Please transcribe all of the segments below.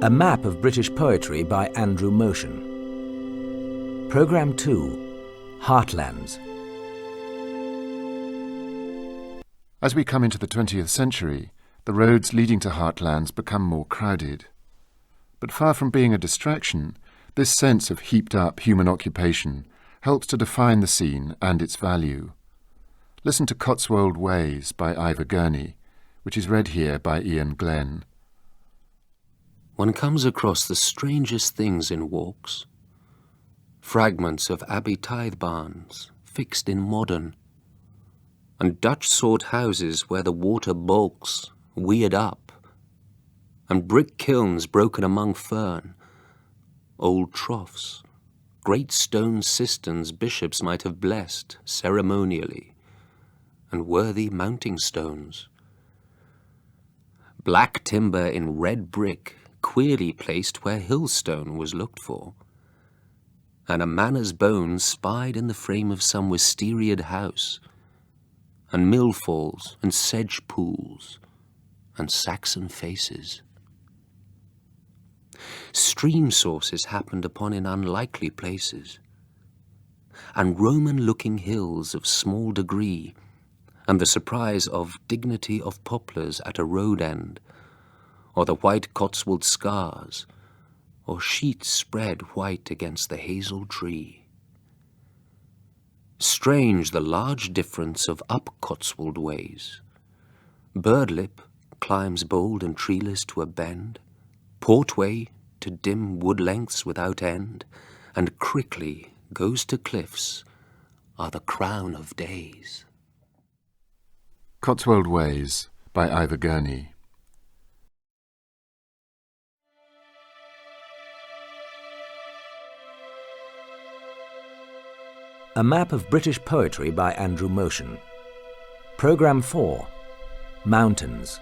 A map of British poetry by Andrew Motion. Programme 2, Heartlands. As we come into the 20th century, the roads leading to heartlands become more crowded. But far from being a distraction, this sense of heaped-up human occupation helps to define the scene and its value. Listen to Cotswold Ways by Ivor Gurney, which is read here by IAIN GLEN. One comes across the strangest things in walks. Fragments of abbey tithe barns, fixed in modern, and Dutch-sort houses where the water bulks, weird up, and brick kilns broken among fern, old troughs, great stone cisterns bishops might have blessed ceremonially, and worthy mounting stones. Black timber in red brick, queerly placed where hillstone was looked for, and a manor's bones spied in the frame of some wisteried house, and millfalls and sedge pools, and Saxon faces. Stream sources happened upon in unlikely places, and Roman-looking hills of small degree, and the surprise of dignity of poplars at a road end, or the white Cotswold scars, or sheets spread white against the hazel tree. Strange the large difference of up Cotswold ways. Birdlip climbs bold and treeless to a bend, Portway to dim wood lengths without end, and Crickley goes to cliffs, are the crown of days. Cotswold Ways by Ivor Gurney. A map of British poetry by Andrew Motion. Programme 4, Mountains.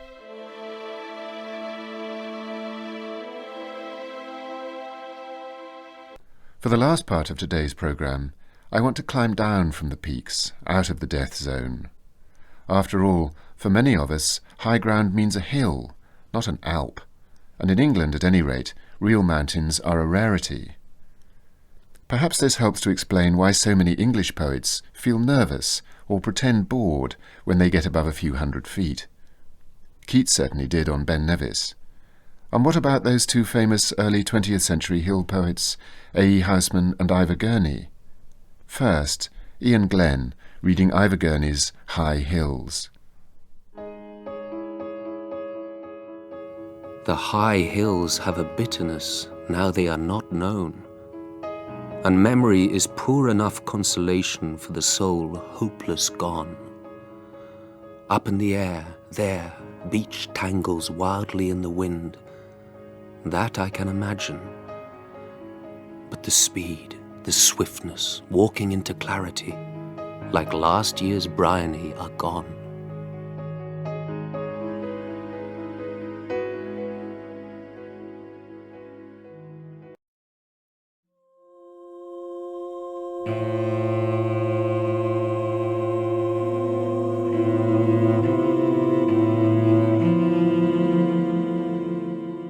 For the last part of today's programme, I want to climb down from the peaks, out of the death zone. After all, for many of us, high ground means a hill, not an alp, and in England, at any rate, real mountains are a rarity. Perhaps this helps to explain why so many English poets feel nervous or pretend bored when they get above a few hundred feet. Keats certainly did on Ben Nevis. And what about those two famous early 20th century hill poets, A.E. Housman and Ivor Gurney? First, IAIN GLEN reading Ivor Gurney's High Hills. The high hills have a bitterness now they are not known, and memory is poor enough consolation for the soul hopeless gone. Up in the air, there, beech tangles wildly in the wind. That I can imagine. But the speed, the swiftness, walking into clarity, like last year's Bryony, are gone.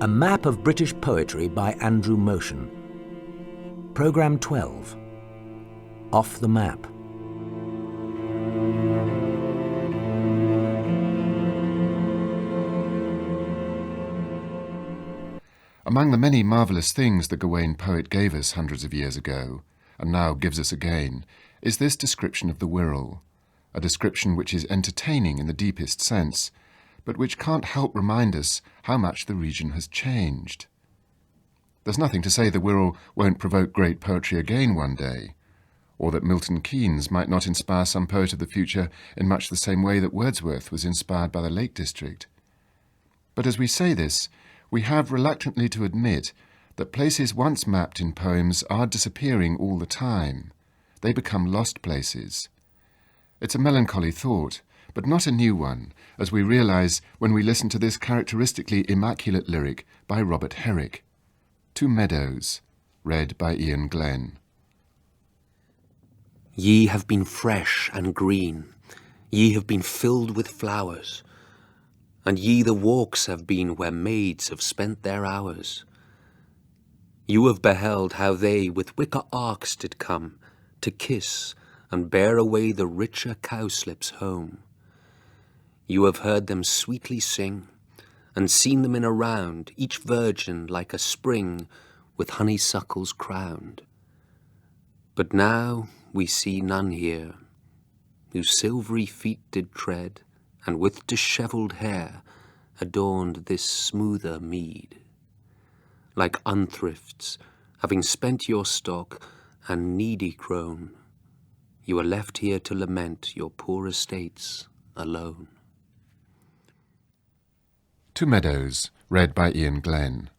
A map of British poetry by Andrew Motion. Programme 12, Off the Map. Among the many marvellous things the Gawain poet gave us hundreds of years ago, and now gives us again, is this description of the Wirral, a description which is entertaining in the deepest sense, but which can't help remind us how much the region has changed. There's nothing to say the Wirral won't provoke great poetry again one day, or that Milton Keynes might not inspire some poet of the future in much the same way that Wordsworth was inspired by the Lake District. But as we say this, we have reluctantly to admit that places once mapped in poems are disappearing all the time. They become lost places. It's a melancholy thought, but not a new one, as we realise when we listen to this characteristically immaculate lyric by Robert Herrick. To Meadows, read by IAIN GLEN. Ye have been fresh and green, ye have been filled with flowers, and ye the walks have been where maids have spent their hours, You have beheld how they with wicker arks did come to kiss and bear away the richer cowslips home. You have heard them sweetly sing, and seen them in a round, each virgin like a spring with honeysuckles crowned. But now we see none here, whose silvery feet did tread, and with dishevelled hair adorned this smoother mead. Like unthrifts, having spent your stock and needy grown, you are left here to lament your poor estates alone. Two Meadows, read by IAIN GLEN.